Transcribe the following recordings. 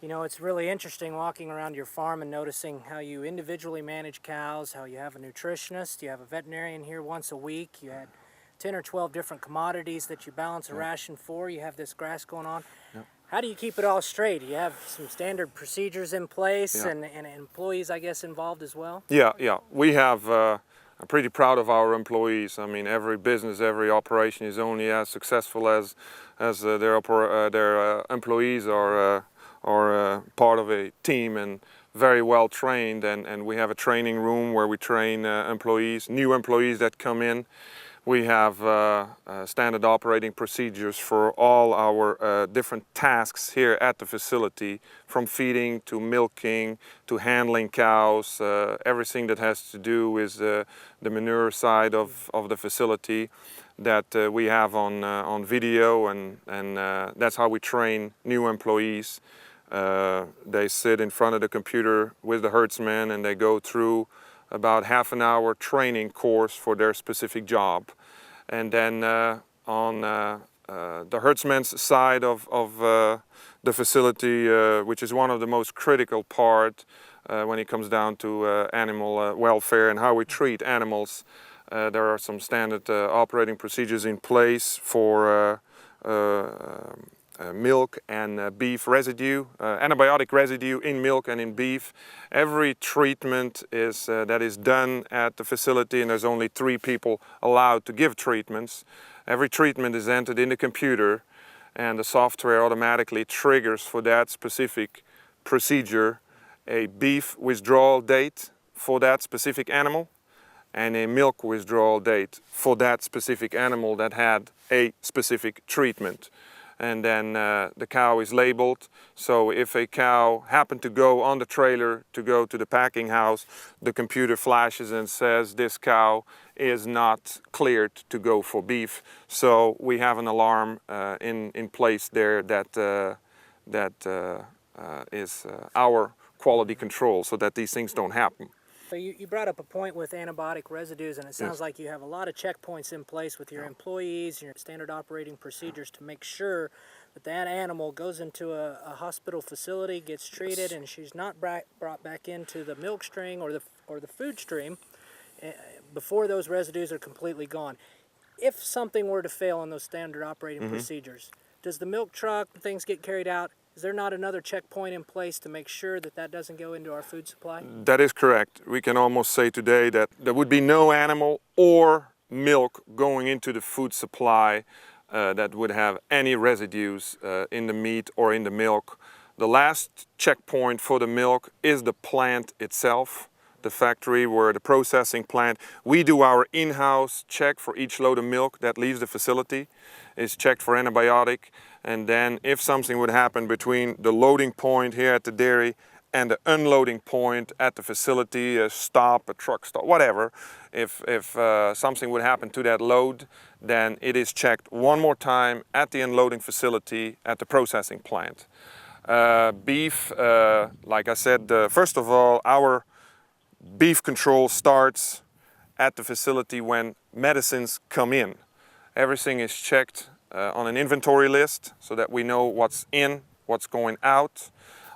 You know, it's really interesting walking around your farm and noticing how you individually manage cows, how you have a nutritionist, you have a veterinarian here once a week, you had 10 or 12 different commodities that you balance a ration for, you have this grass going on. How do you keep it all straight? Do you have some standard procedures in place and employees, I guess, involved as well? Yeah. We have, I'm pretty proud of our employees. I mean, every business, every operation is only as successful as their employees are part of a team and very well trained. And we have a training room where we train employees, new employees that come in. We have standard operating procedures for all our different tasks here at the facility, from feeding to milking to handling cows, everything that has to do with the manure side of the facility that we have on video, and that's how we train new employees. They sit in front of the computer with the herdsman and they go through about half an hour training course for their specific job. And then on the herdsman's side of the facility, which is one of the most critical part when it comes down to animal welfare and how we treat animals, there are some standard operating procedures in place for milk and beef residue, antibiotic residue in milk and in beef. Every treatment that is done at the facility, and there's only 3 people allowed to give treatments. Every treatment is entered in the computer, and the software automatically triggers for that specific procedure a beef withdrawal date for that specific animal and a milk withdrawal date for that specific animal that had a specific treatment. And then the cow is labeled, so if a cow happened to go on the trailer to go to the packing house, the computer flashes and says this cow is not cleared to go for beef. So we have an alarm in place there that is our quality control, so that these things don't happen. So you brought up a point with antibiotic residues, and it sounds like you have a lot of checkpoints in place with your employees, your standard operating procedures to make sure that that animal goes into a hospital facility, gets treated, and she's not brought back into the milk string or the food stream before those residues are completely gone. If something were to fail on those standard operating procedures, does the milk truck, things get carried out? Is there not another checkpoint in place to make sure that that doesn't go into our food supply? That is correct. We can almost say today that there would be no animal or milk going into the food supply that would have any residues in the meat or in the milk. The last checkpoint for the milk is the plant itself, the factory where the processing plant. We do our in-house check for each load of milk that leaves the facility. It's checked for antibiotic, and then if something would happen between the loading point here at the dairy and the unloading point at the facility, a stop, a truck stop, whatever, if something would happen to that load, then it is checked one more time at the unloading facility at the processing plant. Beef, like I said, first of all, our beef control starts at the facility when medicines come in. Everything is checked on an inventory list so that we know what's in, what's going out.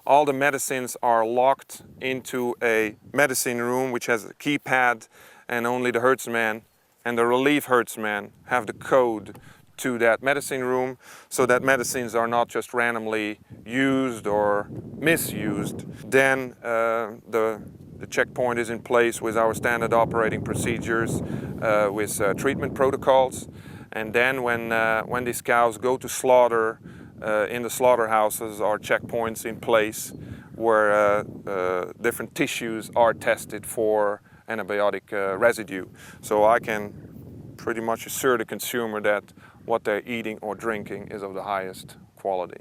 All the medicines are locked into a medicine room which has a keypad, and only the herdsman and the relief herdsman have the code to that medicine room, so that medicines are not just randomly used or misused. Then the checkpoint is in place with our standard operating procedures, with treatment protocols. And then when these cows go to slaughter, in the slaughterhouses are checkpoints in place where different tissues are tested for antibiotic residue. So I can pretty much assure the consumer that what they're eating or drinking is of the highest quality.